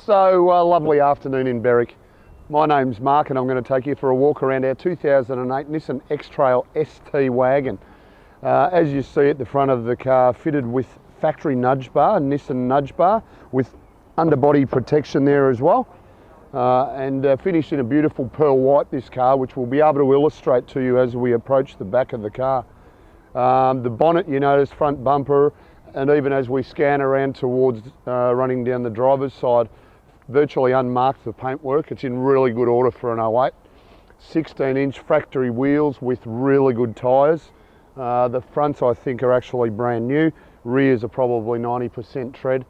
Lovely afternoon in Berwick. My name's Mark and I'm going to take you for a walk around our 2008 Nissan X-Trail ST wagon. As you see at the front of the car, fitted with factory nudge bar, Nissan nudge bar, with underbody protection there as well. And finished in a beautiful pearl white, this car, which we'll be able to illustrate to you as we approach the back of the car. The bonnet, you notice, front bumper, and even as we scan around towards running down the driver's side, virtually unmarked the paintwork. It's in really good order for an 08. 16-inch factory wheels with really good tyres. The fronts, I think, are actually brand new. Rears are probably 90% tread.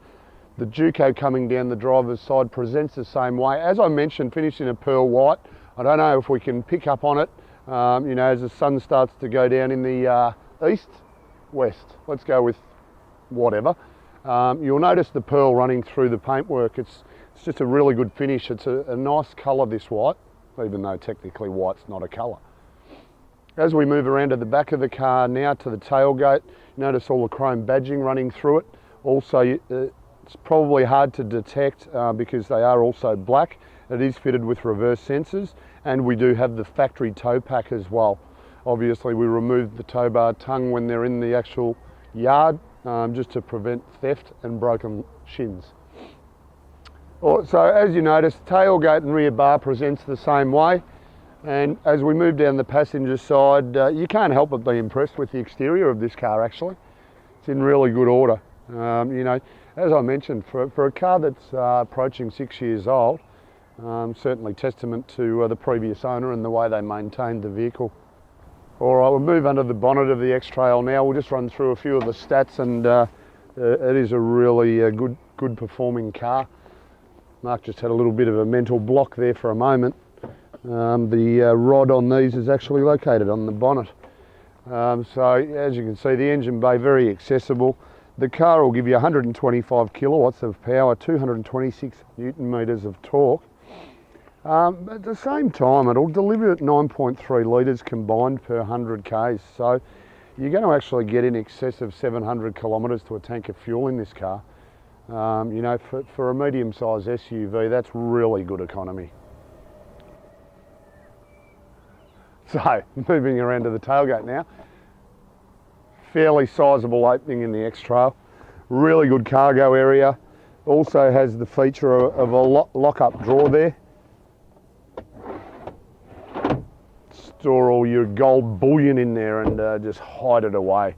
The Duco coming down the driver's side presents the same way. As I mentioned, finished in a pearl white. I don't know if we can pick up on it, you know, as the sun starts to go down in the east, west. Let's go with whatever. You'll notice the pearl running through the paintwork. It's just a really good finish. It's a nice colour, this white, even though technically white's not a colour. As we move around to the back of the car now, to the tailgate, notice all the chrome badging running through it. Also, it's probably hard to detect because they are also black. It is fitted with reverse sensors, and we do have the factory tow pack as well. Obviously, we removed the tow bar tongue when they're in the actual yard, just to prevent theft and broken shins. So as you notice, tailgate and rear bar presents the same way. And as we move down the passenger side, you can't help but be impressed with the exterior of this car actually. It's in really good order. You know, as I mentioned, for a car that's approaching 6 years old, certainly testament to the previous owner and the way they maintained the vehicle. All right, we'll move under the bonnet of the X-Trail now. We'll just run through a few of the stats, and it is a really good performing car. Mark just had a little bit of a mental block there for a moment. The rod on these is actually located on the bonnet. So as you can see, the engine bay very accessible. The car will give you 125 kilowatts of power, 226 Newton meters of torque. At the same time, it'll deliver at 9.3 litres combined per 100 k's. So you're going to actually get in excess of 700 kilometres to a tank of fuel in this car. You know, for a medium-sized SUV, that's really good economy. So, moving around to the tailgate now. Fairly sizable opening in the X-Trail. Really good cargo area. Also has the feature of a lock-up drawer there. Store all your gold bullion in there and just hide it away.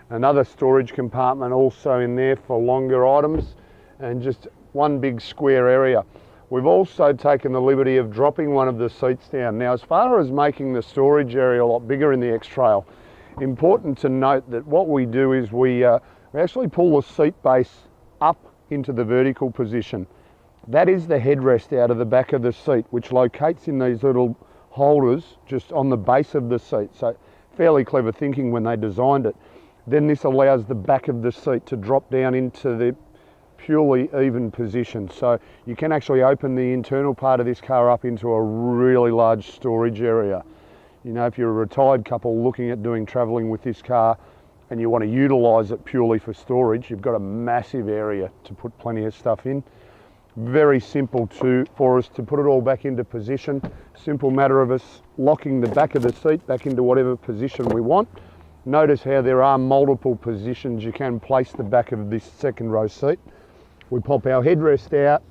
Another storage compartment also in there for longer items, and just one big square area. We've also taken the liberty of dropping one of the seats down. Now, as far as making the storage area a lot bigger in the X-Trail, important to note that what we do is we actually pull the seat base up into the vertical position. That is the headrest out of the back of the seat, which locates in these little holders just on the base of the seat. So fairly clever thinking when they designed it. Then this allows the back of the seat to drop down into the purely even position. So you can actually open the internal part of this car up into a really large storage area. You know, if you're a retired couple looking at doing travelling with this car and you want to utilise it purely for storage, you've got a massive area to put plenty of stuff in. Very simple for us to put it all back into position. Simple matter of us locking the back of the seat back into whatever position we want. Notice how there are multiple positions you can place the back of this second row seat. We pop our headrest out,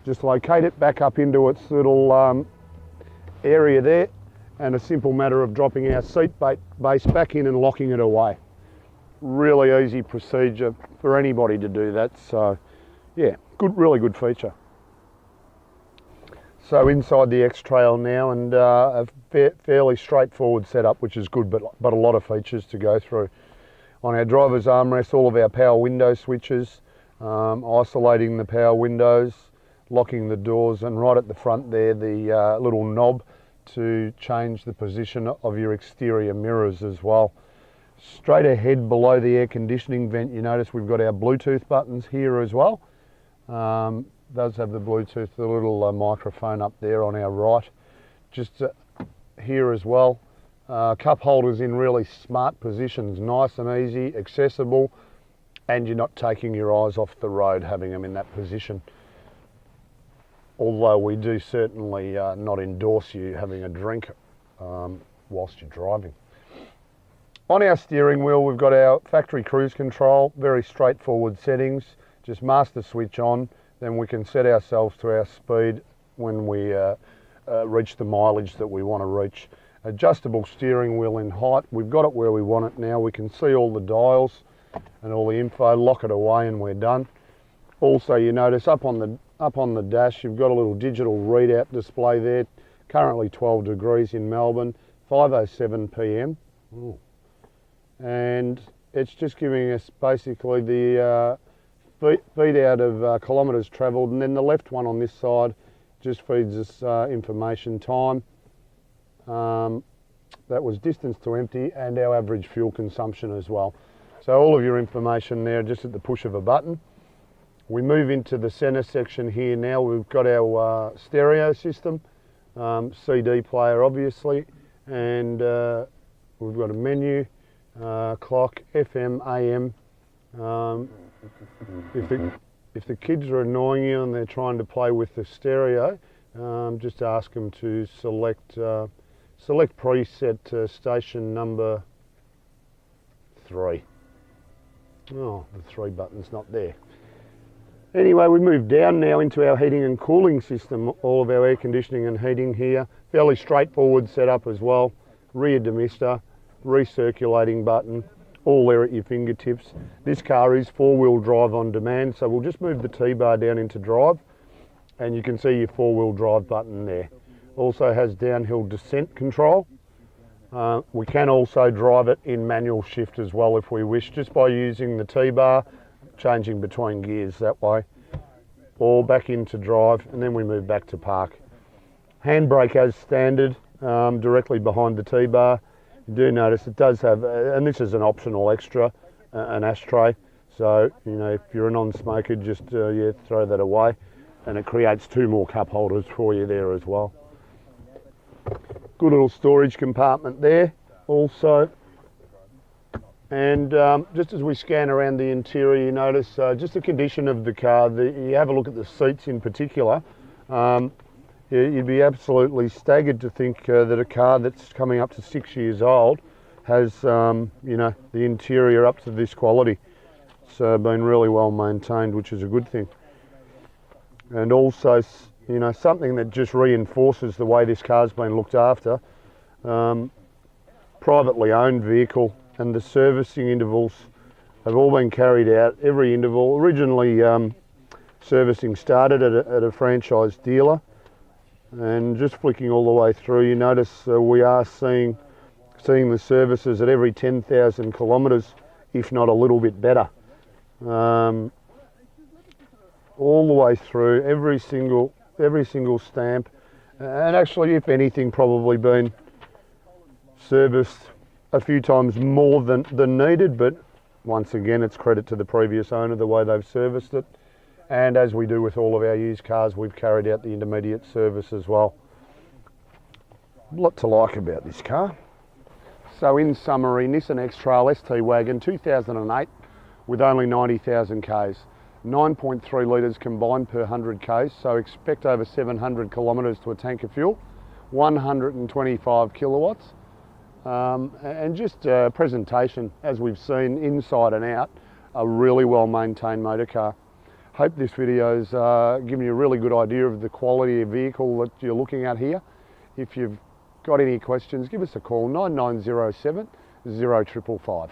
just locate it back up into its little area there, and a simple matter of dropping our seat base back in and locking it away. Really easy procedure for anybody to do that. So yeah, really good feature. So inside the X-Trail now, and a fairly straightforward setup, which is good, but a lot of features to go through. On our driver's armrest, all of our power window switches, isolating the power windows, locking the doors, and right at the front there, the little knob to change the position of your exterior mirrors as well. Straight ahead below the air conditioning vent, you notice we've got our Bluetooth buttons here as well. Does have the Bluetooth, the little microphone up there on our right. Just here as well, cup holders in really smart positions, nice and easy, accessible, and you're not taking your eyes off the road having them in that position. although we do certainly not endorse you having a drink whilst you're driving. On our steering wheel, we've got our factory cruise control, very straightforward settings. Just master switch on, then we can set ourselves to our speed when we reach the mileage that we want to reach. Adjustable steering wheel in height, we've got it where we want it now. We can see all the dials and all the info, lock it away and we're done. Also, you notice up on the dash, you've got a little digital readout display there. Currently 12 degrees in Melbourne, 5:07 p.m. Ooh. And it's just giving us basically the feed out of kilometres travelled, and then the left one on this side just feeds us information time. That was distance to empty and our average fuel consumption as well. So all of your information there just at the push of a button. We move into the centre section here now. We've got our stereo system, CD player obviously, and we've got a menu, clock, FM, AM. If the kids are annoying you and they're trying to play with the stereo, just ask them to select preset station number 3. Oh, the 3 button's not there. Anyway, we move down now into our heating and cooling system. All of our air conditioning and heating here. Fairly straightforward setup as well. Rear demister, recirculating button, all there at your fingertips. This car is 4-wheel drive on demand, so we'll just move the T-bar down into drive and you can see your 4-wheel drive button there. Also has downhill descent control. We can also drive it in manual shift as well if we wish, just by using the T-bar, changing between gears that way, or back into drive, and then we move back to park. Handbrake as standard, directly behind the T-bar. You do notice it does have, and this is an optional extra, an ashtray. So, you know, if you're a non-smoker, just yeah, throw that away, and it creates 2 more cup holders for you there as well. Good little storage compartment there also. And just as we scan around the interior, you notice just the condition of the car. You have a look at the seats in particular. You'd be absolutely staggered to think that a car that's coming up to 6 years old has, you know, the interior up to this quality. It's been really well maintained, which is a good thing. And also, you know, something that just reinforces the way this car's been looked after. Privately owned vehicle, and the servicing intervals have all been carried out. Every interval, originally servicing started at a franchise dealer, and just flicking all the way through, you notice we are seeing the services at every 10,000 kilometres, if not a little bit better. All the way through, every single stamp, and actually, if anything, probably been serviced a few times more than needed, but once again, it's credit to the previous owner, the way they've serviced it. And as we do with all of our used cars, we've carried out the intermediate service as well. A lot to like about this car. So in summary, Nissan X-Trail ST Wagon 2008 with only 90,000 Ks. 9.3 litres combined per 100 Ks, so expect over 700 kilometres to a tank of fuel. 125 kilowatts. And just presentation, as we've seen inside and out, a really well maintained motor car. Hope this video's given you a really good idea of the quality of vehicle that you're looking at here. If you've got any questions, give us a call, 9907 0555.